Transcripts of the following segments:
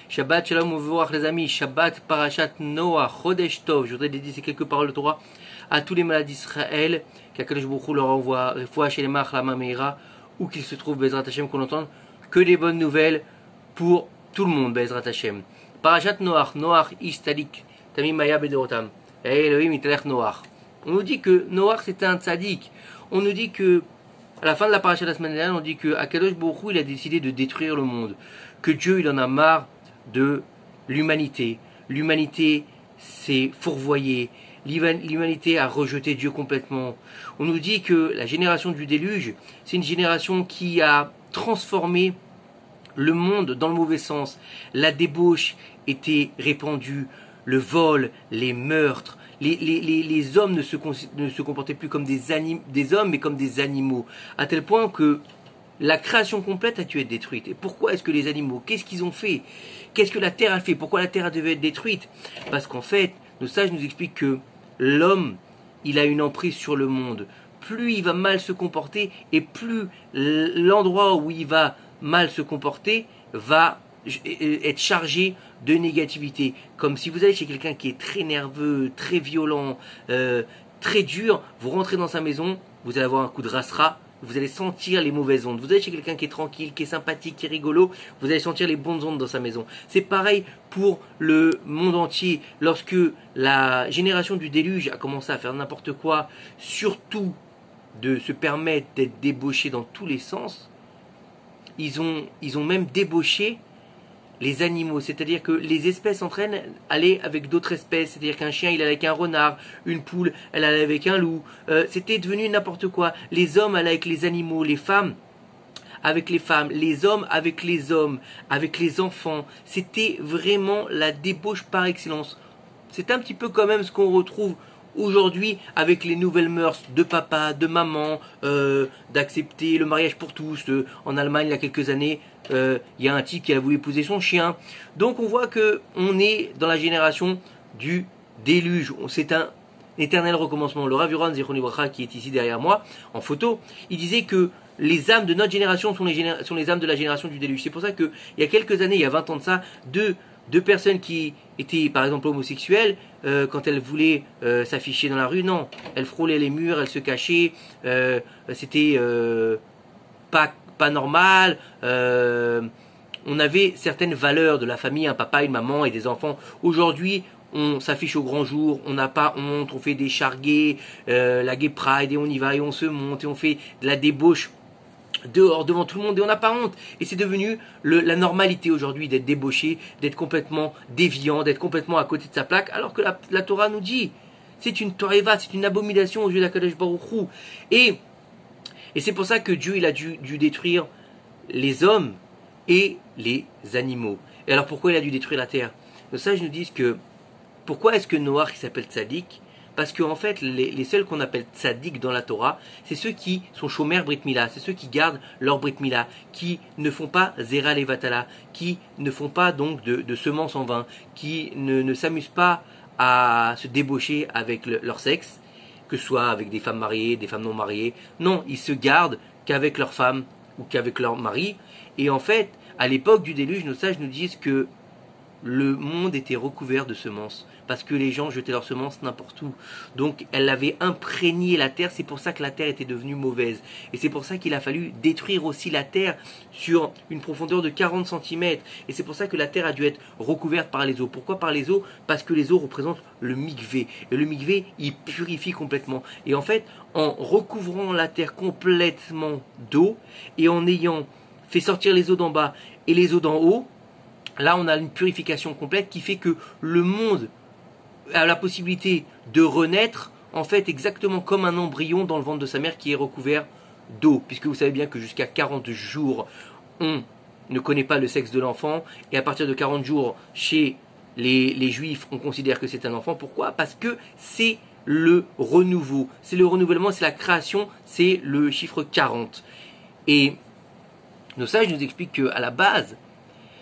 Shabbat Shalom Uvorach les amis, Shabbat Parashat Noah, Chodesh Tov. Je voudrais dédier ces quelques paroles de Torah à tous les malades d'Israël, qu'Akadosh Baruch Hu leur envoie Refoua Shelema Chlama Meira, où qu'ils se trouvent, Bezrat Hashem, qu'on entende que des bonnes nouvelles pour tout le monde, Bezrat Hashem. Parashat Noach, Noach Ish Tzadik, Tamim Maya Bedorotam, Elohim Italech Noach. On nous dit que Noach c'était un tzaddik. On nous dit que, à la fin de la paracha de la semaine dernière, on dit que Akadosh Baruch Hu, il a décidé de détruire le monde. Que Dieu, il en a marre de l'humanité. L'humanité s'est fourvoyée. L'humanité a rejeté Dieu complètement. On nous dit que la génération du déluge, c'est une génération qui a transformé le monde dans le mauvais sens. La débauche était répandue, le vol, les meurtres. Les hommes ne se comportaient plus comme des hommes, mais comme des animaux. À tel point que la création complète a dû être détruite. Et pourquoi est-ce que les animaux, qu'est-ce qu'ils ont fait? Qu'est-ce que la terre a fait? Pourquoi la terre devait être détruite? Parce qu'en fait, nos sages nous expliquent que l'homme, il a une emprise sur le monde. Plus il va mal se comporter, et plus l'endroit où il va mal se comporter va être chargé de négativité. Comme si vous allez chez quelqu'un qui est très nerveux, très violent, très dur, vous rentrez dans sa maison, vous allez avoir un coup de rasera, vous allez sentir les mauvaises ondes. Vous allez chez quelqu'un qui est tranquille, qui est sympathique, qui est rigolo, vous allez sentir les bonnes ondes dans sa maison. C'est pareil pour le monde entier. Lorsque la génération du déluge a commencé à faire n'importe quoi, surtout de se permettre d'être débauché dans tous les sens, ils ont même débauché les animaux, c'est-à-dire que les espèces entre elles allaient avec d'autres espèces, c'est-à-dire qu'un chien il allait avec un renard, une poule elle allait avec un loup, c'était devenu n'importe quoi. Les hommes allaient avec les animaux, les femmes avec les femmes, les hommes avec les hommes, avec les enfants. C'était vraiment la débauche par excellence. C'est un petit peu quand même ce qu'on retrouve aujourd'hui avec les nouvelles mœurs de papa, de maman, d'accepter le mariage pour tous. En Allemagne il y a quelques années, il y a un type qui a voulu épouser son chien. Donc on voit que on est dans la génération du déluge. C'est un éternel recommencement. Le Rav Yoran Zichron Livracha, qui est ici derrière moi en photo, il disait que les âmes de notre génération sont les âmes de la génération du déluge. C'est pour ça qu'il y a quelques années, il y a 20 ans de ça, deux personnes qui étaient par exemple homosexuelles, quand elles voulaient s'afficher dans la rue, non, elles frôlaient les murs, elles se cachaient, c'était pas normal. On avait certaines valeurs de la famille, un papa, une maman et des enfants. Aujourd'hui, on s'affiche au grand jour, on n'a pas honte, on fait des chars gays, la gay pride, et on y va, et on se monte, et on fait de la débauche dehors devant tout le monde, et on n'a pas honte. Et c'est devenu la normalité aujourd'hui d'être débauché, d'être complètement déviant, d'être complètement à côté de sa plaque, alors que la Torah nous dit, c'est une toréva, c'est une abomination aux yeux d'Akadosh Baruch Hu. Et c'est pour ça que Dieu il a dû détruire les hommes et les animaux. Et alors pourquoi il a dû détruire la terre? Nos sages nous disent que, pourquoi est-ce que Noach il s'appelle Tzadik? Parce qu'en fait, les seuls qu'on appelle Tzadik dans la Torah, c'est ceux qui sont Shomer Brit Mila, c'est ceux qui gardent leur Brit Mila, qui ne font pas Zera Levatala, qui ne font pas donc de semences en vain, qui ne s'amusent pas à se débaucher avec leur sexe, que ce soit avec des femmes mariées, des femmes non mariées. Non, ils se gardent qu'avec leur femme ou qu'avec leur mari. Et en fait, à l'époque du déluge, nos sages nous disent que le monde était recouvert de semences, parce que les gens jetaient leurs semences n'importe où. Donc elle avait imprégné la terre, c'est pour ça que la terre était devenue mauvaise. Et c'est pour ça qu'il a fallu détruire aussi la terre sur une profondeur de 40 cm. Et c'est pour ça que la terre a dû être recouverte par les eaux. Pourquoi par les eaux? Parce que les eaux représentent le mikvé. Et le mikvé, il purifie complètement. Et en fait, en recouvrant la terre complètement d'eau, et en ayant fait sortir les eaux d'en bas et les eaux d'en haut, là on a une purification complète qui fait que le monde a la possibilité de renaître, en fait exactement comme un embryon dans le ventre de sa mère qui est recouvert d'eau, puisque vous savez bien que jusqu'à 40 jours on ne connaît pas le sexe de l'enfant, et à partir de 40 jours chez les juifs on considère que c'est un enfant. Pourquoi? Parce que c'est le renouveau, c'est le renouvellement, c'est la création, c'est le chiffre 40. Et nos sages nous expliquent qu'à la base,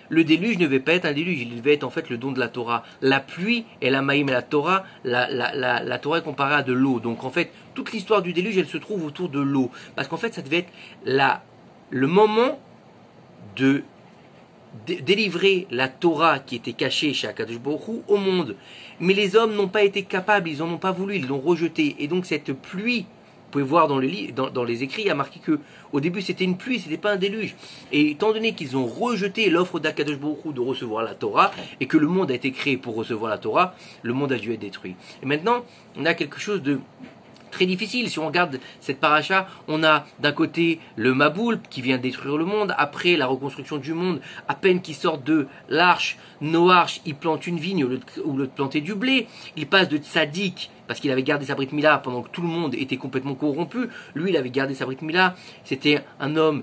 le déluge ne devait pas être un déluge, il devait être en fait le don de la Torah. La pluie et la maïm et la Torah, la Torah est comparée à de l'eau. Donc en fait, toute l'histoire du déluge, elle se trouve autour de l'eau. Parce qu'en fait, ça devait être le moment de délivrer la Torah qui était cachée chez Akadosh Baruch Hu au monde. Mais les hommes n'ont pas été capables, ils n'en ont pas voulu, ils l'ont rejeté. Et donc cette pluie, vous pouvez voir dans les écrits, il y a marqué que au début c'était une pluie, c'était pas un déluge. Et étant donné qu'ils ont rejeté l'offre d'Akadosh Baruch Hu de recevoir la Torah, et que le monde a été créé pour recevoir la Torah, le monde a dû être détruit. Et maintenant, on a quelque chose de très difficile. Si on regarde cette paracha, on a d'un côté le Maboul qui vient détruire le monde. Après la reconstruction du monde, à peine qu'il sort de l'arche, Noach, il plante une vigne au lieu de planter du blé. Il passe de tzaddik, parce qu'il avait gardé sa Brit Mila pendant que tout le monde était complètement corrompu. Lui, il avait gardé sa Brit Mila. C'était un homme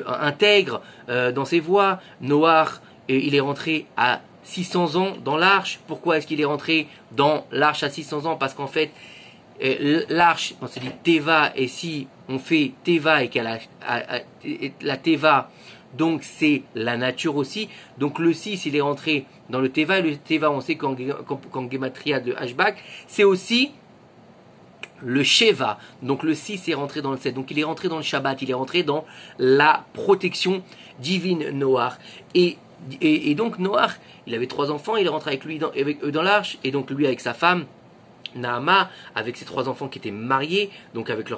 intègre dans ses voies. Noach, il est rentré à 600 ans dans l'arche. Pourquoi est-ce qu'il est rentré dans l'arche à 600 ans? Parce qu'en fait, l'arche, on se dit Teva, et si on fait Teva et qu'elle a la Teva, donc c'est la nature aussi. Donc le 6, il est rentré dans le Teva, et le Teva, on sait qu'en Gematria de Hashbak, c'est aussi le Sheva. Donc le 6 est rentré dans le 7. Donc il est rentré dans le Shabbat, il est rentré dans la protection divine Noach. Et donc Noach, il avait 3 enfants, il est rentré avec eux dans l'arche, et donc lui avec sa femme Naama, avec ses 3 enfants qui étaient mariés, donc avec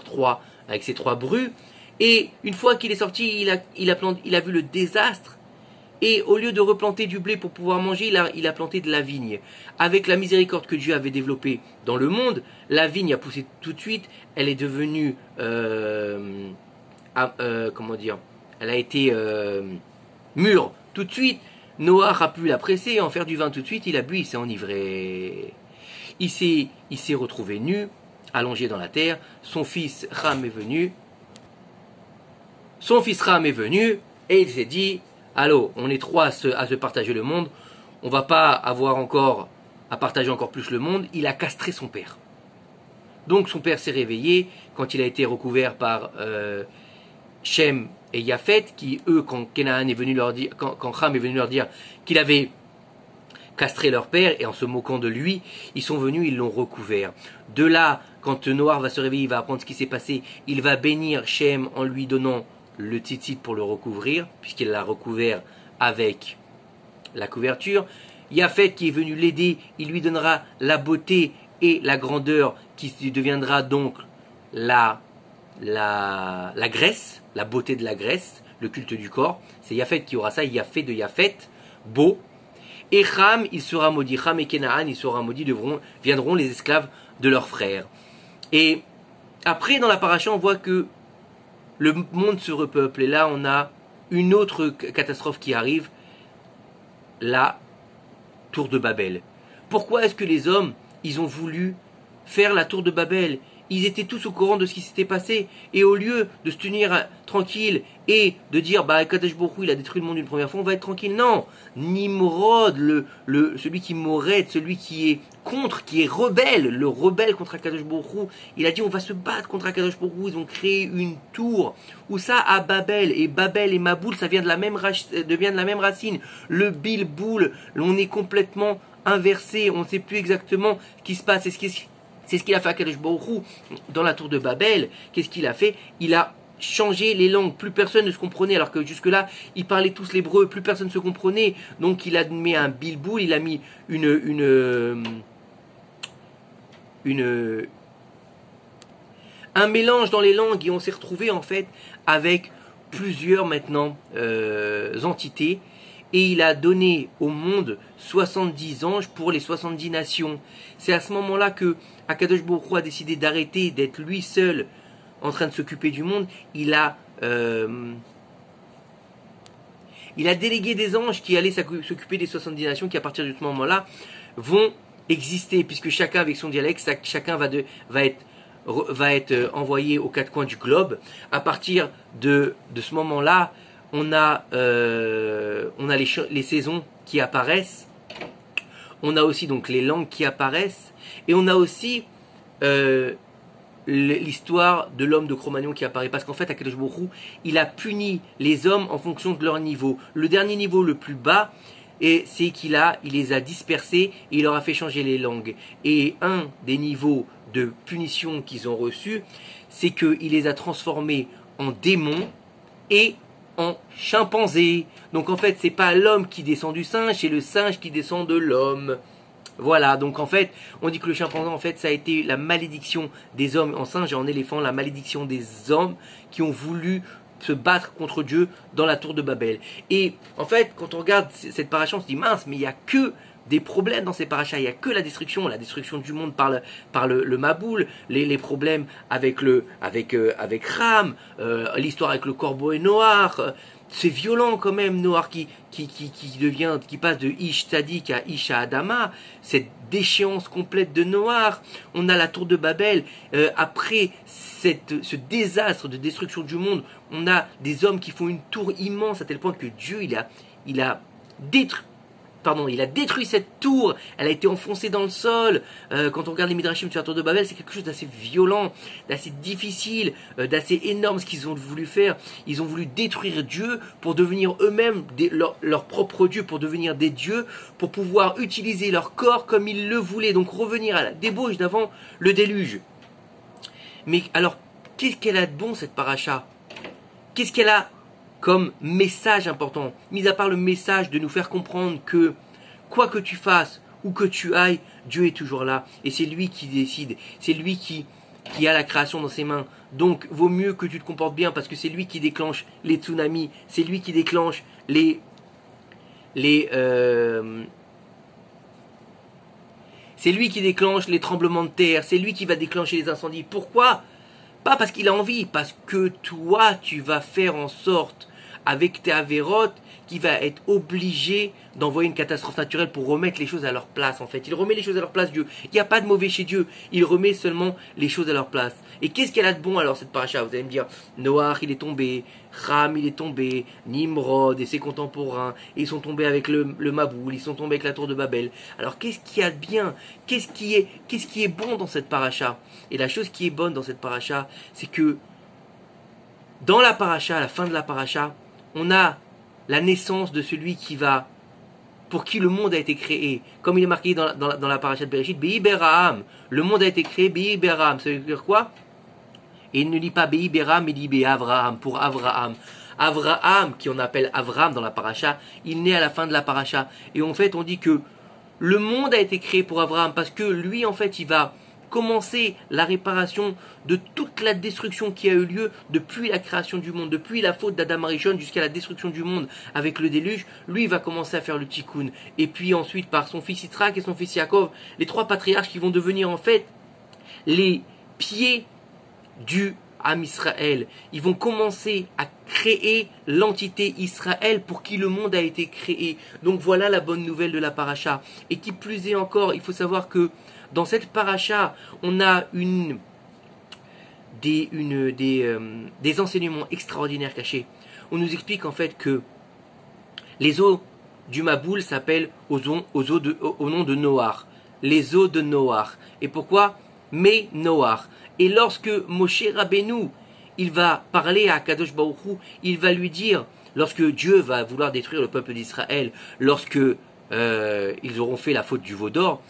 ses 3 brus. Et une fois qu'il est sorti, il a vu le désastre. Et au lieu de replanter du blé pour pouvoir manger, il a planté de la vigne. Avec la miséricorde que Dieu avait développée dans le monde, la vigne a poussé tout de suite. Elle est devenue, comment dire, elle a été mûre tout de suite. Noach a pu la presser, en faire du vin tout de suite. Il a bu, il s'est enivré. Il s'est retrouvé nu, allongé dans la terre. Son fils Ram est venu. Et il s'est dit, allô, on est 3 à se partager le monde. On va pas avoir encore à partager encore plus le monde. Il a castré son père. Donc son père s'est réveillé quand il a été recouvert par Shem et Yafet, qui eux, quand Ram est venu leur dire qu'il avait castré leur père, et en se moquant de lui, ils sont venus, ils l'ont recouvert. De là, quand Noach va se réveiller, il va apprendre ce qui s'est passé, il va bénir Shem en lui donnant le tzitzit pour le recouvrir, puisqu'il l'a recouvert avec la couverture. Yafet, qui est venu l'aider, il lui donnera la beauté et la grandeur, qui deviendra donc la graisse, la beauté de la graisse, le culte du corps. C'est Yafet qui aura ça, Yafet de Yafet, beau. Et Ham, il sera maudit. Ham et Kenaan, il sera maudit, viendront les esclaves de leurs frères. Et après, dans la paracha, on voit que le monde se repeuple. Et là, on a une autre catastrophe qui arrive, la tour de Babel. Pourquoi est-ce que les hommes, ils ont voulu faire la tour de Babel? Ils étaient tous au courant de ce qui s'était passé. Et au lieu de se tenir tranquille et de dire, bah, Kadesh Baruch Hu, il a détruit le monde une première fois, on va être tranquille. Non, Nimrod, celui qui m'aurait, celui qui est contre, qui est rebelle, le rebelle contre Kadesh Baruch Hu, il a dit, on va se battre contre Kadesh Baruch Hu. Ils ont créé une tour, où ça, à Babel, et Babel et Maboul, ça vient de la même racine. Le Bilboul, on est complètement inversé, on ne sait plus exactement ce qui se passe. C'est ce qu'il a fait à Kadesh Baruch Hu dans la tour de Babel. Qu'est-ce qu'il a fait? Il a changé les langues. Plus personne ne se comprenait. Alors que jusque-là, ils parlaient tous l'hébreu. Plus personne ne se comprenait. Donc il a mis un bilboul. Il a mis un mélange dans les langues. Et on s'est retrouvé en fait avec plusieurs maintenant entités. Et il a donné au monde 70 anges pour les 70 nations. C'est à ce moment-là que Akadosh Baruch Hu a décidé d'arrêter d'être lui seul en train de s'occuper du monde. Il a délégué des anges qui allaient s'occuper des 70 nations qui à partir de ce moment-là vont exister, puisque chacun avec son dialecte, chacun va être envoyé aux 4 coins du globe. À partir de ce moment-là, on a les saisons qui apparaissent, on a aussi donc les langues qui apparaissent, et on a aussi l'histoire de l'homme de Cro-Magnon qui apparaît, parce qu'en fait Akadosh Baruch Hu, il a puni les hommes en fonction de leur niveau. Le dernier niveau le plus bas, c'est qu'il les a dispersés et il leur a fait changer les langues. Et un des niveaux de punition qu'ils ont reçus, c'est qu'il les a transformés en démons et en chimpanzé. Donc en fait, c'est pas l'homme qui descend du singe, c'est le singe qui descend de l'homme. Voilà, donc en fait, on dit que le chimpanzé, en fait, ça a été la malédiction des hommes en singe et en éléphant, la malédiction des hommes qui ont voulu se battre contre Dieu dans la tour de Babel. Et en fait, quand on regarde cette paracha, on se dit mince, mais il n'y a que des problèmes dans ces parachas, il n'y a que la destruction du monde par le Maboul, les problèmes avec Ram, l'histoire avec le corbeau et Noach. C'est violent quand même, Noach qui passe de Ish Tzadik à Ish Adama, cette déchéance complète de Noach. On a la tour de Babel, après ce désastre de destruction du monde, on a des hommes qui font une tour immense à tel point que Dieu il a détruit cette tour, elle a été enfoncée dans le sol. Quand on regarde les Midrashim sur la tour de Babel, c'est quelque chose d'assez violent, d'assez difficile, d'assez énorme ce qu'ils ont voulu faire. Ils ont voulu détruire Dieu pour devenir eux-mêmes leur propre Dieu, pour devenir des dieux, pour pouvoir utiliser leur corps comme ils le voulaient, donc revenir à la débauche d'avant le déluge. Mais alors, qu'est-ce qu'elle a de bon cette paracha? Qu'est-ce qu'elle a comme message important, mis à part le message de nous faire comprendre que quoi que tu fasses, où que tu ailles, Dieu est toujours là, et c'est lui qui décide, c'est lui qui a la création dans ses mains, donc vaut mieux que tu te comportes bien, parce que c'est lui qui déclenche les tsunamis, c'est lui qui déclenche c'est lui qui déclenche les tremblements de terre, c'est lui qui va déclencher les incendies. Pourquoi? Pas parce qu'il a envie, parce que toi, tu vas faire en sorte, avec tes avérotes, qu'il va être obligé d'envoyer une catastrophe naturelle pour remettre les choses à leur place, en fait. Il remet les choses à leur place, Dieu. Il n'y a pas de mauvais chez Dieu. Il remet seulement les choses à leur place. Et qu'est-ce qu'elle a de bon, alors, cette paracha? Vous allez me dire, Noach, il est tombé, Ram, il est tombé, Nimrod et ses contemporains, et ils sont tombés avec le Maboul, ils sont tombés avec la tour de Babel. Alors, qu'est-ce qu'il y a de bien? Qu'est-ce qui est bon dans cette paracha? Et la chose qui est bonne dans cette paracha, c'est que dans la paracha, à la fin de la paracha, on a la naissance de celui pour qui le monde a été créé. Comme il est marqué dans la paracha de Bereshit, Be'i Beraham. Le monde a été créé, Be'i Beraham. Ça veut dire quoi? Et il ne lit pas Be'i Beraham, il dit Be'i Avraham, pour Avraham. Avraham, qui on appelle Avram dans la paracha, il naît à la fin de la paracha. Et en fait, on dit que le monde a été créé pour Avraham, parce que lui, en fait, il va commencer la réparation de toute la destruction qui a eu lieu depuis la création du monde, depuis la faute d'Adam Arishon jusqu'à la destruction du monde avec le déluge. Lui, il va commencer à faire le tikkun. Et puis ensuite, par son fils Yitzhak et son fils Yaakov, les trois patriarches qui vont devenir en fait les pieds du Am Israël. Ils vont commencer à créer l'entité Israël pour qui le monde a été créé. Donc voilà la bonne nouvelle de la paracha. Et qui plus est encore, il faut savoir que dans cette paracha, on a des enseignements extraordinaires cachés. On nous explique en fait que les eaux du Maboul s'appellent au nom de Noach. Les eaux de Noach. Et pourquoi? Mais Noach. Et lorsque Moshe Rabbeinu, il va parler à Kadosh Baruch Hu, il va lui dire, lorsque Dieu va vouloir détruire le peuple d'Israël, lorsque ils auront fait la faute du veau d'or,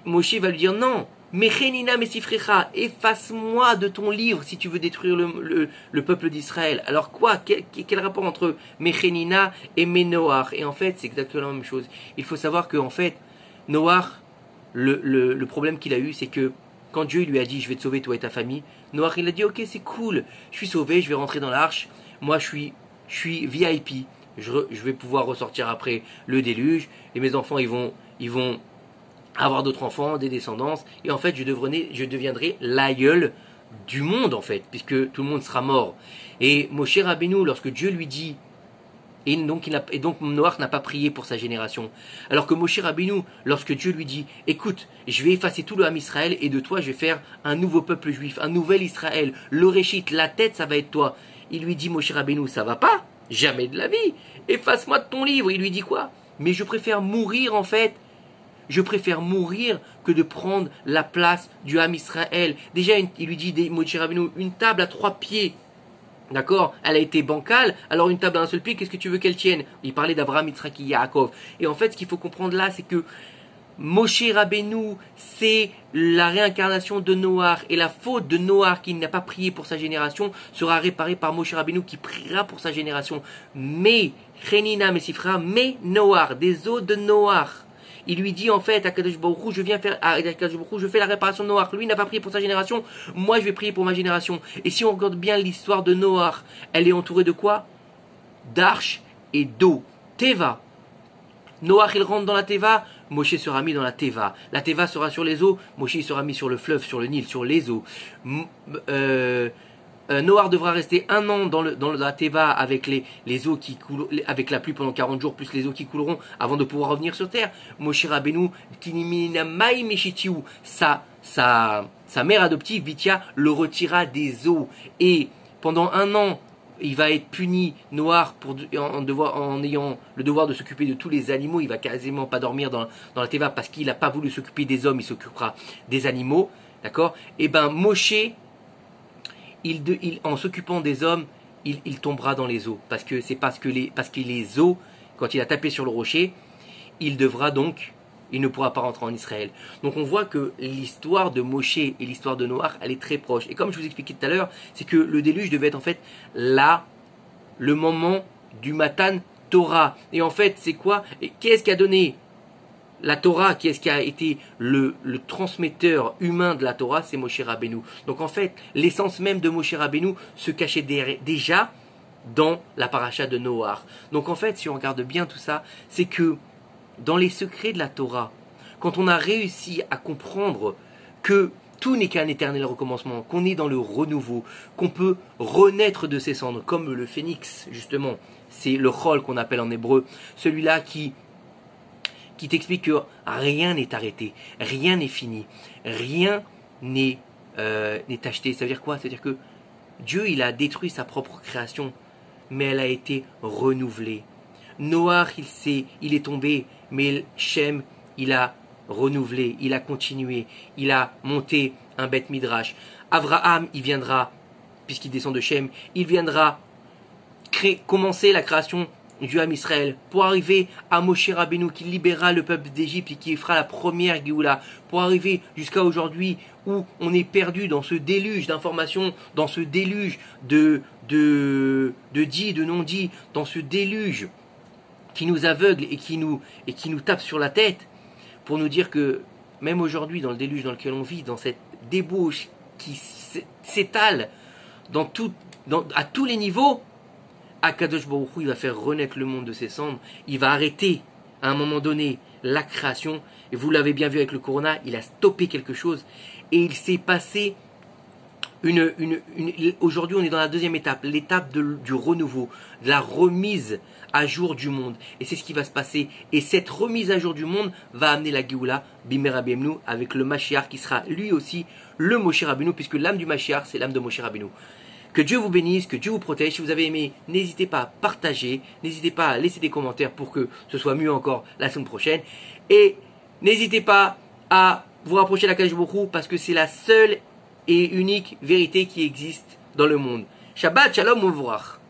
Moshe va lui dire non, Mechenina mesifrecha, efface-moi de ton livre si tu veux détruire le peuple d'Israël. Alors quoi? Quel rapport entre Mechenina et Noach? Et en fait, c'est exactement la même chose. Il faut savoir que en fait, Noach, le problème qu'il a eu, c'est que quand Dieu lui a dit je vais te sauver toi et ta famille, Noach il a dit ok c'est cool, je suis sauvé, je vais rentrer dans l'arche, moi je suis VIP, je vais pouvoir ressortir après le déluge, et mes enfants ils vont avoir d'autres enfants, des descendances, et en fait je deviendrai l'aïeul du monde en fait, puisque tout le monde sera mort. Et Moshe Rabbeinu, lorsque Dieu lui dit, et donc Noach n'a pas prié pour sa génération, alors que Moshe Rabbeinu, lorsque Dieu lui dit, écoute, je vais effacer tout le Ham Israël, et de toi je vais faire un nouveau peuple juif, un nouvel Israël, le Réchit, la tête ça va être toi. Il lui dit, Moshe Rabbeinu, ça va pas, jamais de la vie, efface-moi de ton livre. Il lui dit quoi? Mais je préfère mourir en fait. Je préfère mourir que de prendre la place du Ham Israël. Déjà, il lui dit, Moshe Rabbeinu, une table à 3 pieds. D'accord? Elle a été bancale, alors une table à un seul pied, qu'est-ce que tu veux qu'elle tienne? Il parlait d'Abraham, Yitzhak et Yaakov. Et en fait, ce qu'il faut comprendre là, c'est que Moshe Rabbeinu, c'est la réincarnation de Noach, et la faute de Noach qui n'a pas prié pour sa génération sera réparée par Moshe Rabbeinu qui priera pour sa génération. Mais, Chenina Mesifra, mais Noach, des eaux de Noach. Il lui dit en fait à Kadosh Baruch Hu, je fais la réparation de Noach. Lui n'a pas prié pour sa génération, moi je vais prier pour ma génération. Et si on regarde bien l'histoire de Noach, elle est entourée de quoi? D'arches et d'eau. Teva. Noach il rentre dans la Teva, Moshe sera mis dans la Teva. La Teva sera sur les eaux, Moshe sera mis sur le fleuve, sur le Nil, sur les eaux. Noach devra rester 1 an dans la Teva avec les eaux qui coulent, avec la pluie pendant 40 jours, plus les eaux qui couleront avant de pouvoir revenir sur terre. Moshe Rabbeinu, sa mère adoptive, Bithia, le retira des eaux. Et pendant 1 an, il va être puni, Noach, en ayant le devoir de s'occuper de tous les animaux. Il va quasiment pas dormir dans la Teva parce qu'il n'a pas voulu s'occuper des hommes, il s'occupera des animaux. D'accord? Et ben Moshe, en s'occupant des hommes, il tombera dans les eaux. Parce que les eaux, quand il a tapé sur le rocher, il ne pourra pas rentrer en Israël. Donc on voit que l'histoire de Moshe et l'histoire de Noach, elle est très proche. Et comme je vous expliquais tout à l'heure, c'est que le déluge devait être en fait là, le moment du Matan Torah. Et en fait, c'est quoi? Et qu'est-ce qui a donné la Torah? Qu'est-ce qui a été le transmetteur humain de la Torah? C'est Moshe Rabbeinu. Donc en fait, l'essence même de Moshe Rabbeinu se cachait déjà dans la paracha de Noach. Donc en fait, si on regarde bien tout ça, c'est que dans les secrets de la Torah, quand on a réussi à comprendre que tout n'est qu'un éternel recommencement, qu'on est dans le renouveau, qu'on peut renaître de ses cendres, comme le phénix, justement, c'est le chol qu'on appelle en hébreu, celui-là qui t'explique que rien n'est arrêté, rien n'est fini, rien n'est acheté. Ça veut dire quoi? Ça veut dire que Dieu, il a détruit sa propre création, mais elle a été renouvelée. Noach, il est tombé, mais Shem, il a renouvelé, il a continué, il a monté un Beth Midrash. Abraham, il viendra, puisqu'il descend de Shem, il viendra commencer la création du Ham Israël, pour arriver à Moshe Rabbeinu qui libérera le peuple d'Égypte et qui fera la première Géoula, pour arriver jusqu'à aujourd'hui où on est perdu dans ce déluge d'informations, dans ce déluge de dits, de non-dits, dans ce déluge qui nous aveugle et qui nous tape sur la tête, pour nous dire que même aujourd'hui, dans le déluge dans lequel on vit, dans cette débauche qui s'étale à tous les niveaux, Akadosh Baruch Hu, il va faire renaître le monde de ses cendres. Il va arrêter à un moment donné la création. Et vous l'avez bien vu avec le Corona, il a stoppé quelque chose. Et il s'est passé aujourd'hui on est dans la deuxième étape, l'étape du renouveau, de la remise à jour du monde. Et c'est ce qui va se passer. Et cette remise à jour du monde va amener la Géoula, Bimera Biemnu, avec le Mashiach qui sera lui aussi le Moshe Rabbeinu, puisque l'âme du Mashiach, c'est l'âme de Moshe Rabbeinu. Que Dieu vous bénisse, que Dieu vous protège. Si vous avez aimé, n'hésitez pas à partager, n'hésitez pas à laisser des commentaires pour que ce soit mieux encore la semaine prochaine. Et n'hésitez pas à vous rapprocher de la Kadosh Baruch Hu, parce que c'est la seule et unique vérité qui existe dans le monde. Shabbat Shalom U'Vorach.